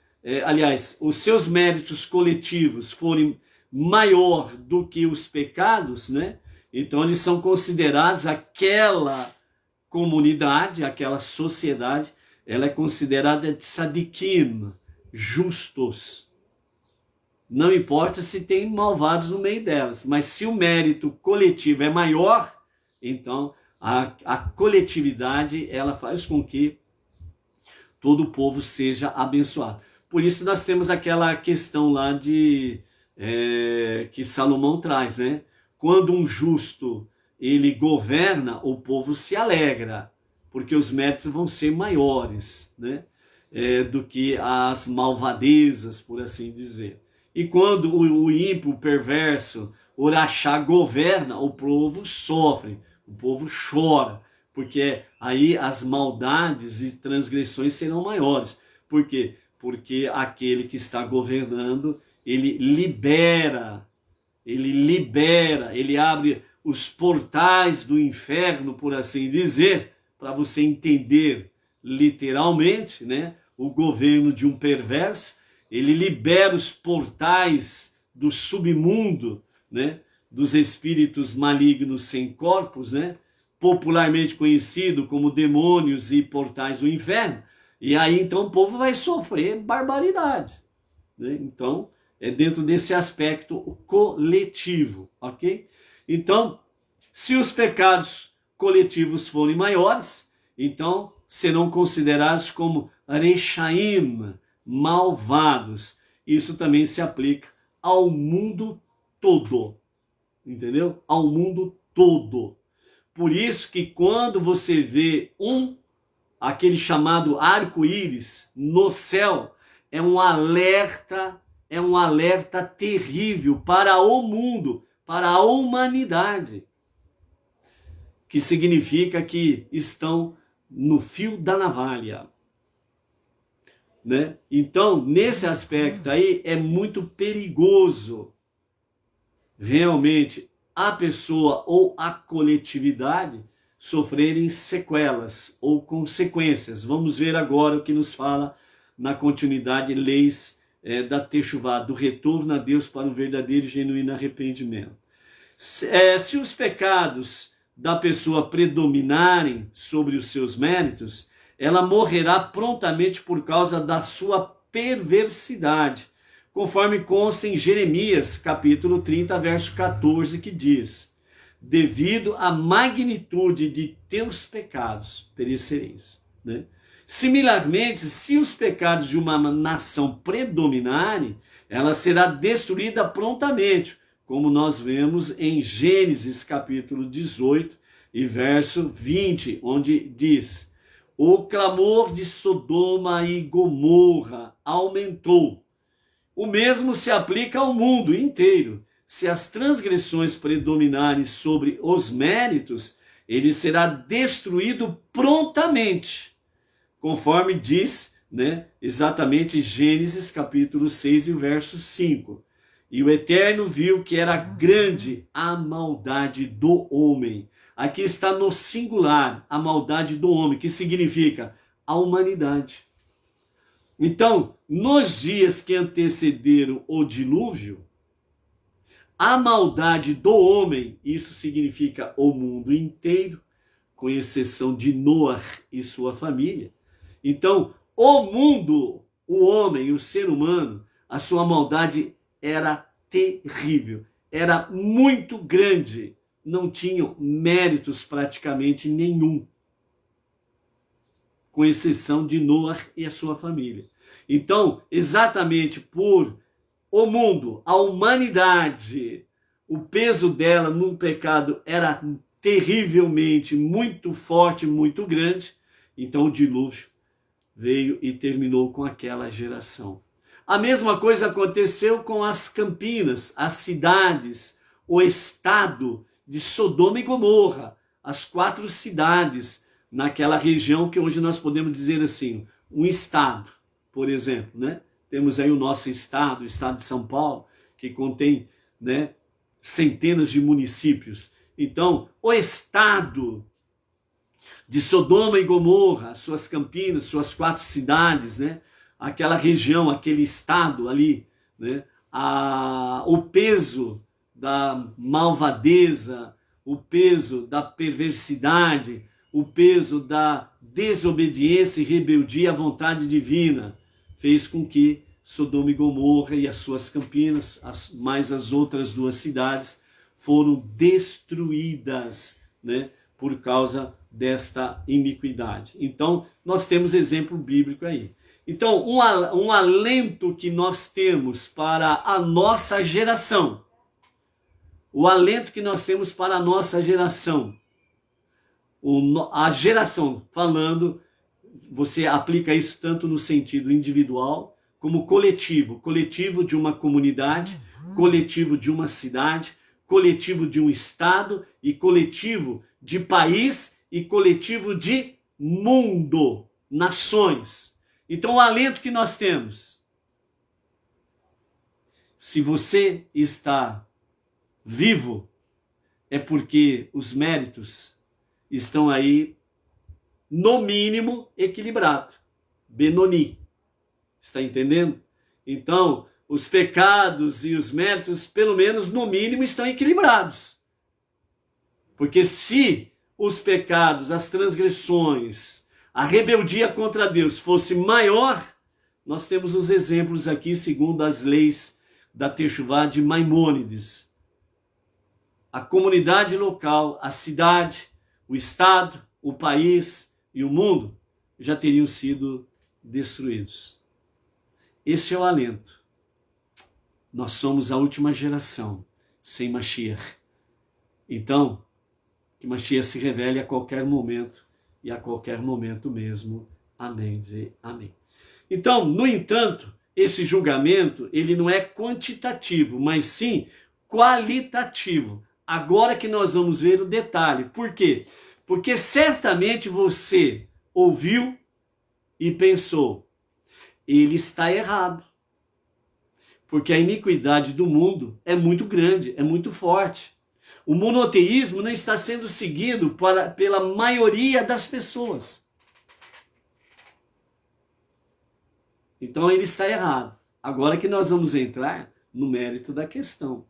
aliás, os seus méritos coletivos forem maior do que os pecados, né? Então eles são considerados, aquela comunidade, aquela sociedade, ela é considerada tzadikim, justos. Não importa se tem malvados no meio delas, mas se o mérito coletivo é maior, então a coletividade, ela faz com que todo o povo seja abençoado. Por isso nós temos aquela questão lá que Salomão traz, né? Quando um justo ele governa, o povo se alegra, porque os méritos vão ser maiores, né? Do que as malvadezas, por assim dizer. E quando o ímpio, o perverso, o rachá governa, o povo sofre, o povo chora, porque aí as maldades e transgressões serão maiores. Por quê? Porque aquele que está governando, ele libera, ele abre os portais do inferno, por assim dizer, para você entender literalmente, né? O governo de um perverso, ele libera os portais do submundo, né? Dos espíritos malignos sem corpos, né? Popularmente conhecido como demônios e portais do inferno. E aí então o povo vai sofrer barbaridade, né? Então é dentro desse aspecto coletivo, ok? Então, se os pecados coletivos forem maiores, então serão considerados como rechaim, malvados. Isso também se aplica ao mundo todo, entendeu? Ao mundo todo. Por isso que quando você vê aquele chamado arco-íris no céu, é um alerta terrível para o mundo, para a humanidade, que significa que estão no fio da navalha, né? Então, nesse aspecto aí, é muito perigoso realmente a pessoa ou a coletividade sofrerem sequelas ou consequências. Vamos ver agora o que nos fala na continuidade leis da Teshuvá, do retorno a Deus para um verdadeiro e genuíno arrependimento. Se os pecados da pessoa predominarem sobre os seus méritos, ela morrerá prontamente por causa da sua perversidade, conforme consta em Jeremias, capítulo 30, verso 14, que diz: devido à magnitude de teus pecados, perecereis, né? Similarmente, se os pecados de uma nação predominarem, ela será destruída prontamente, como nós vemos em Gênesis capítulo 18 e verso 20, onde diz: o clamor de Sodoma e Gomorra aumentou. O mesmo se aplica ao mundo inteiro. Se as transgressões predominarem sobre os méritos, ele será destruído prontamente, conforme diz, né, exatamente Gênesis capítulo 6 e verso 5. E o Eterno viu que era grande a maldade do homem. Aqui está no singular, a maldade do homem, que significa a humanidade. Então, nos dias que antecederam o dilúvio, a maldade do homem, isso significa o mundo inteiro, com exceção de Noé e sua família. Então, o mundo, o homem, o ser humano, a sua maldade era terrível, era muito grande, não tinham méritos praticamente nenhum, com exceção de Noé e a sua família. Então, exatamente por o mundo, a humanidade, o peso dela num pecado era terrivelmente muito forte, muito grande, então o dilúvio veio e terminou com aquela geração. A mesma coisa aconteceu com as Campinas, as cidades, o estado de Sodoma e Gomorra, as 4 cidades naquela região que hoje nós podemos dizer assim, um estado, por exemplo, né? Temos aí o nosso estado, o estado de São Paulo, que contém, né, centenas de municípios. Então, o estado de Sodoma e Gomorra, suas Campinas, suas 4 cidades, né? Aquela região, aquele estado ali, né? O peso da malvadeza, o peso da perversidade, o peso da desobediência e rebeldia à vontade divina, fez com que Sodoma e Gomorra e as suas Campinas, mais as outras 2 cidades, foram destruídas, né, por causa desta iniquidade. Então, nós temos exemplo bíblico aí. Então, um alento que nós temos para a nossa geração, o alento que nós temos para a nossa geração, a geração falando, você aplica isso tanto no sentido individual como coletivo, coletivo de uma comunidade, coletivo de uma cidade, coletivo de um estado e coletivo de país e coletivo de mundo, nações. Então o alento que nós temos, se você está vivo, é porque os méritos estão aí, no mínimo, equilibrado. Benoni. Está entendendo? Então, os pecados e os méritos, pelo menos, no mínimo, estão equilibrados. Porque se os pecados, as transgressões, a rebeldia contra Deus fosse maior, nós temos os exemplos aqui, segundo as leis da Techuvá de Maimônides. A comunidade local, a cidade, o estado, o país e o mundo já teriam sido destruídos. Esse é o alento. Nós somos a última geração sem Mashiach. Então, que Mashiach se revele a qualquer momento e a qualquer momento mesmo. Amém. Amém. Então, no entanto, esse julgamento, ele não é quantitativo, mas sim qualitativo. Agora que nós vamos ver o detalhe. Por quê? Porque certamente você ouviu e pensou, ele está errado. Porque a iniquidade do mundo é muito grande, é muito forte. O monoteísmo não está sendo seguido pela maioria das pessoas. Então ele está errado. Agora que nós vamos entrar no mérito da questão,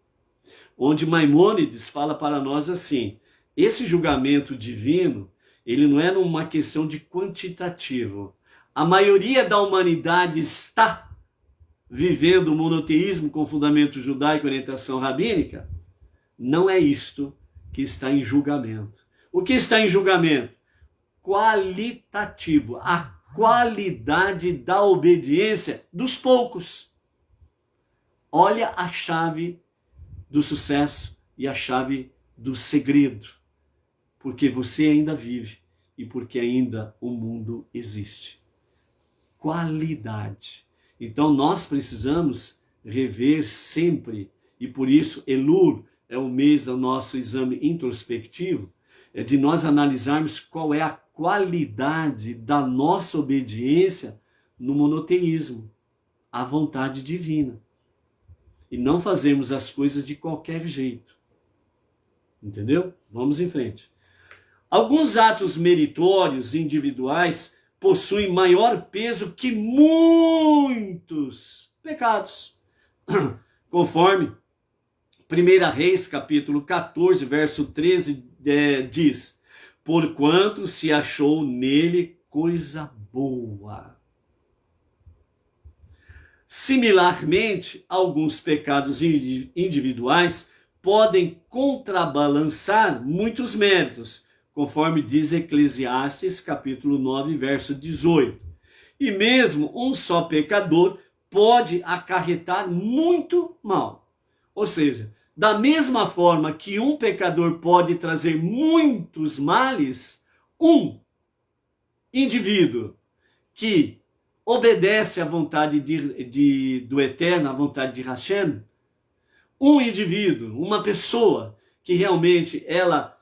onde Maimônides fala para nós assim, esse julgamento divino, ele não é uma questão de quantitativo. A maioria da humanidade está vivendo o monoteísmo com fundamento judaico e orientação rabínica. Não é isto que está em julgamento. O que está em julgamento? Qualitativo. A qualidade da obediência dos poucos. Olha a chave do sucesso e a chave do segredo. Porque você ainda vive e porque ainda o mundo existe. Qualidade. Então nós precisamos rever sempre, e por isso Elul é o mês do nosso exame introspectivo, é de nós analisarmos qual é a qualidade da nossa obediência no monoteísmo, à vontade divina. E não fazermos as coisas de qualquer jeito. Entendeu? Vamos em frente. Alguns atos meritórios individuais possuem maior peso que muitos pecados. Conforme 1 Reis, capítulo 14, verso 13, diz: porquanto se achou nele coisa boa. Similarmente, alguns pecados individuais podem contrabalançar muitos méritos, conforme diz Eclesiastes, capítulo 9, verso 18. E mesmo um só pecador pode acarretar muito mal. Ou seja, da mesma forma que um pecador pode trazer muitos males, um indivíduo que obedece à vontade do Eterno, à vontade de Hashem, um indivíduo, uma pessoa que realmente ela,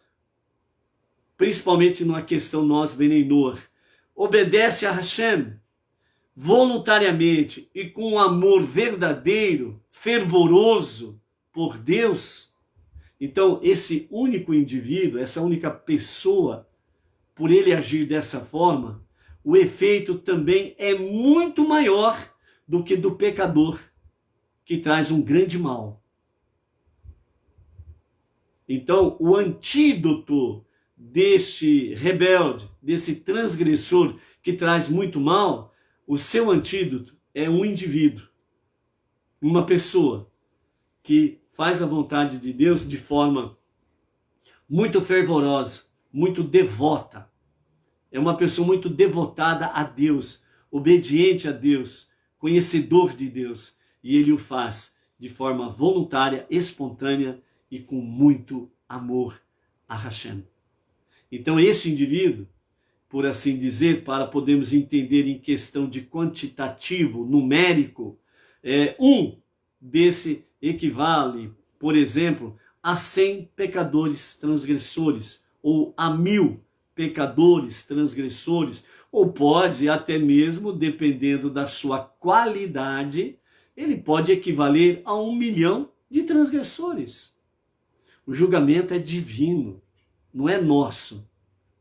principalmente numa questão nós, Benenor, obedece a Hashem voluntariamente e com um amor verdadeiro, fervoroso por Deus, então esse único indivíduo, essa única pessoa, por ele agir dessa forma, o efeito também é muito maior do que do pecador, que traz um grande mal. Então, o antídoto deste rebelde, desse transgressor que traz muito mal, o seu antídoto é um indivíduo, uma pessoa que faz a vontade de Deus de forma muito fervorosa, muito devota. É uma pessoa muito devotada a Deus, obediente a Deus, conhecedor de Deus. E ele o faz de forma voluntária, espontânea e com muito amor a Hashem. Então esse indivíduo, por assim dizer, para podermos entender em questão de quantitativo, numérico, um desse equivale, por exemplo, a 100 pecadores transgressores, ou a 1000 pecadores transgressores, ou pode até mesmo, dependendo da sua qualidade, ele pode equivaler a 1 milhão de transgressores. O julgamento é divino, não é nosso,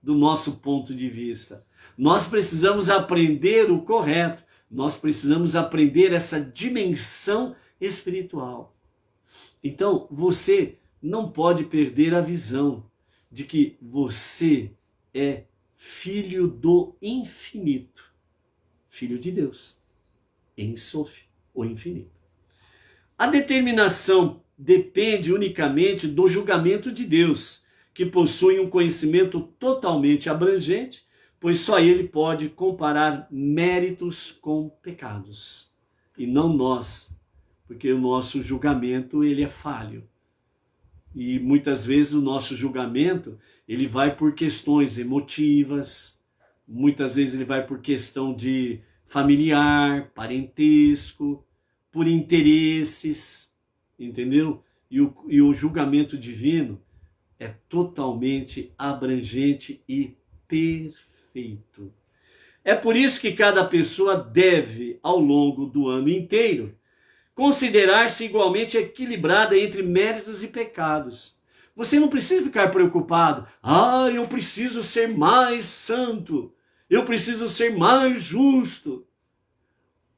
do nosso ponto de vista. Nós precisamos aprender o correto, nós precisamos aprender essa dimensão espiritual. Então, você não pode perder a visão de que você é filho do infinito, filho de Deus, Ein Sof, o infinito. A determinação depende unicamente do julgamento de Deus, que possui um conhecimento totalmente abrangente, pois só ele pode comparar méritos com pecados, e não nós, porque o nosso julgamento ele é falho. E muitas vezes o nosso julgamento, ele vai por questões emotivas, muitas vezes ele vai por questão de familiar, parentesco, por interesses, entendeu? E o julgamento divino é totalmente abrangente e perfeito. É por isso que cada pessoa deve, ao longo do ano inteiro, considerar-se igualmente equilibrada entre méritos e pecados. Você não precisa ficar preocupado. Eu preciso ser mais santo. Eu preciso ser mais justo.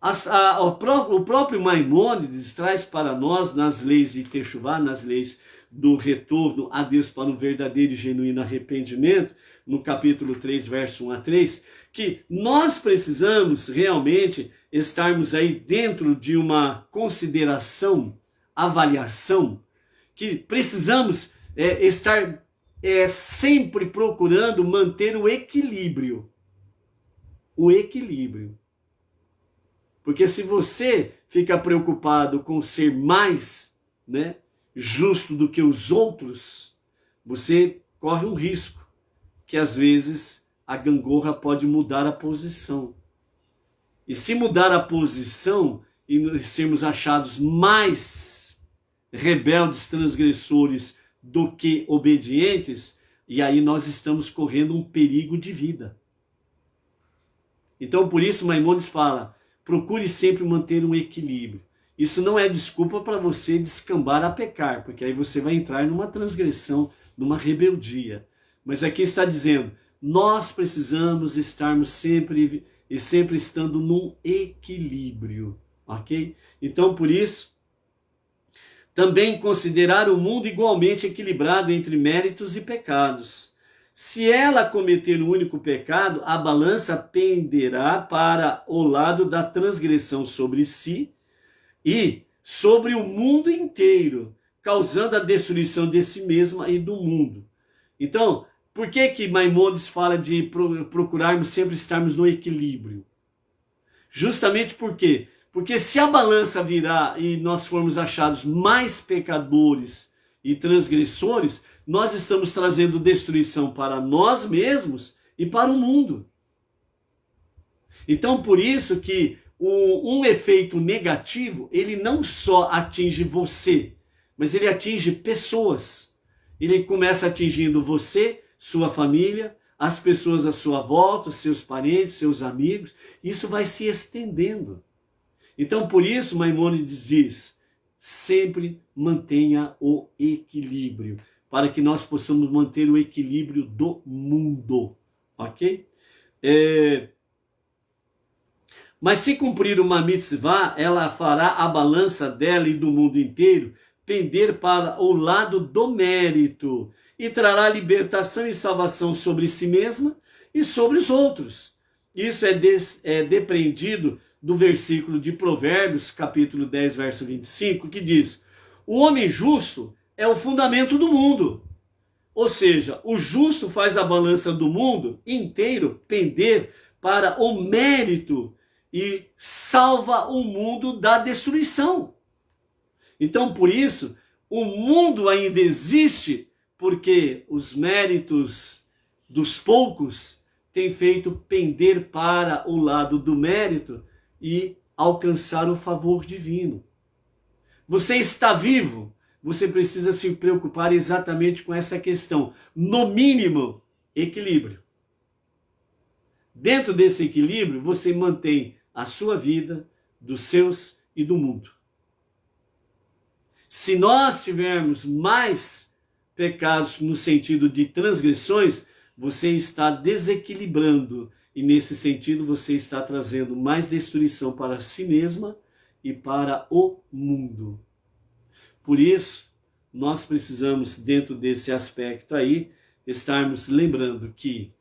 O próprio Maimônides traz para nós, nas leis de Teshuvá, nas leis do retorno a Deus para um verdadeiro e genuíno arrependimento, no capítulo 3, verso 1 a 3, que nós precisamos realmente estarmos aí dentro de uma consideração, avaliação, que precisamos estar sempre procurando manter o equilíbrio. O equilíbrio. Porque se você fica preocupado com ser mais, justo do que os outros, você corre um risco, que às vezes a gangorra pode mudar a posição. E se mudar a posição e sermos achados mais rebeldes, transgressores do que obedientes, e aí nós estamos correndo um perigo de vida. Então por isso Maimônides fala, procure sempre manter um equilíbrio. Isso não é desculpa para você descambar a pecar, porque aí você vai entrar numa transgressão, numa rebeldia. Mas aqui está dizendo, nós precisamos estarmos sempre estando num equilíbrio, ok? Então, por isso, também considerar o mundo igualmente equilibrado entre méritos e pecados. Se ela cometer um único pecado, a balança penderá para o lado da transgressão sobre si, e sobre o mundo inteiro, causando a destruição de si mesma e do mundo. Então, por que Maimônides fala de procurarmos sempre estarmos no equilíbrio? Justamente por quê? Porque se a balança virar e nós formos achados mais pecadores e transgressores, nós estamos trazendo destruição para nós mesmos e para o mundo. Então, por isso que um efeito negativo, ele não só atinge você, mas ele atinge pessoas. Ele começa atingindo você, sua família, as pessoas à sua volta, seus parentes, seus amigos. Isso vai se estendendo. Então, por isso, Maimônides diz, sempre mantenha o equilíbrio, para que nós possamos manter o equilíbrio do mundo, ok? Mas se cumprir uma mitzvah, ela fará a balança dela e do mundo inteiro pender para o lado do mérito e trará libertação e salvação sobre si mesma e sobre os outros. Isso é depreendido do versículo de Provérbios, capítulo 10, verso 25, que diz: o homem justo é o fundamento do mundo. Ou seja, o justo faz a balança do mundo inteiro pender para o mérito e salva o mundo da destruição. Então, por isso, o mundo ainda existe porque os méritos dos poucos têm feito pender para o lado do mérito e alcançar o favor divino. Você está vivo, você precisa se preocupar exatamente com essa questão. No mínimo, equilíbrio. Dentro desse equilíbrio, você mantém a sua vida, dos seus e do mundo. Se nós tivermos mais pecados no sentido de transgressões, você está desequilibrando e nesse sentido você está trazendo mais destruição para si mesma e para o mundo. Por isso, nós precisamos, dentro desse aspecto aí, estarmos lembrando que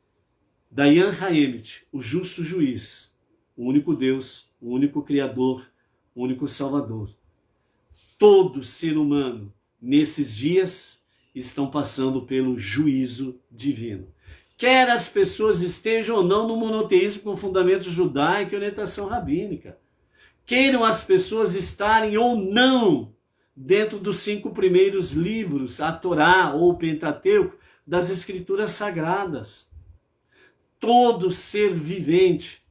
Dayan Haemet, o justo juiz, o único Deus, o único Criador, o único Salvador, todo ser humano, nesses dias, estão passando pelo juízo divino. Quer as pessoas estejam ou não no monoteísmo com fundamento judaico e orientação rabínica. Queiram as pessoas estarem ou não dentro dos 5 primeiros livros, a Torá ou o Pentateuco, das Escrituras Sagradas. Todo ser vivente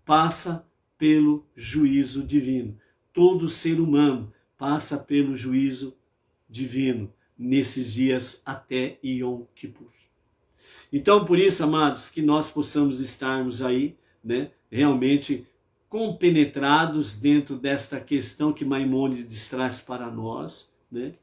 passa pelo juízo divino. Todo ser humano passa pelo juízo divino nesses dias até Yom Kippur. Então, por isso, amados, que nós possamos estarmos aí, né, realmente compenetrados dentro desta questão que Maimônides traz para nós, né?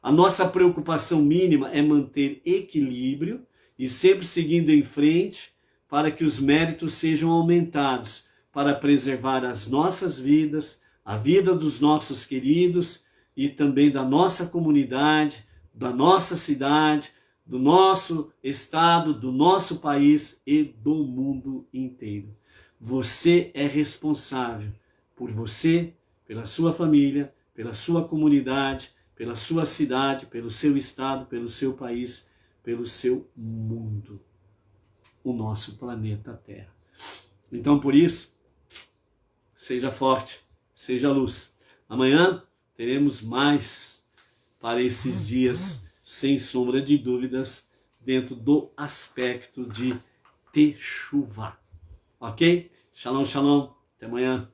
A nossa preocupação mínima é manter equilíbrio e sempre seguindo em frente para que os méritos sejam aumentados, para preservar as nossas vidas, a vida dos nossos queridos e também da nossa comunidade, da nossa cidade, do nosso estado, do nosso país e do mundo inteiro. Você é responsável por você, pela sua família, pela sua comunidade, pela sua cidade, pelo seu estado, pelo seu país, pelo seu mundo, o nosso planeta Terra. Então, por isso, seja forte, seja luz. Amanhã teremos mais para esses dias, sem sombra de dúvidas, dentro do aspecto de Teshuvá. Ok? Shalom, shalom. Até amanhã.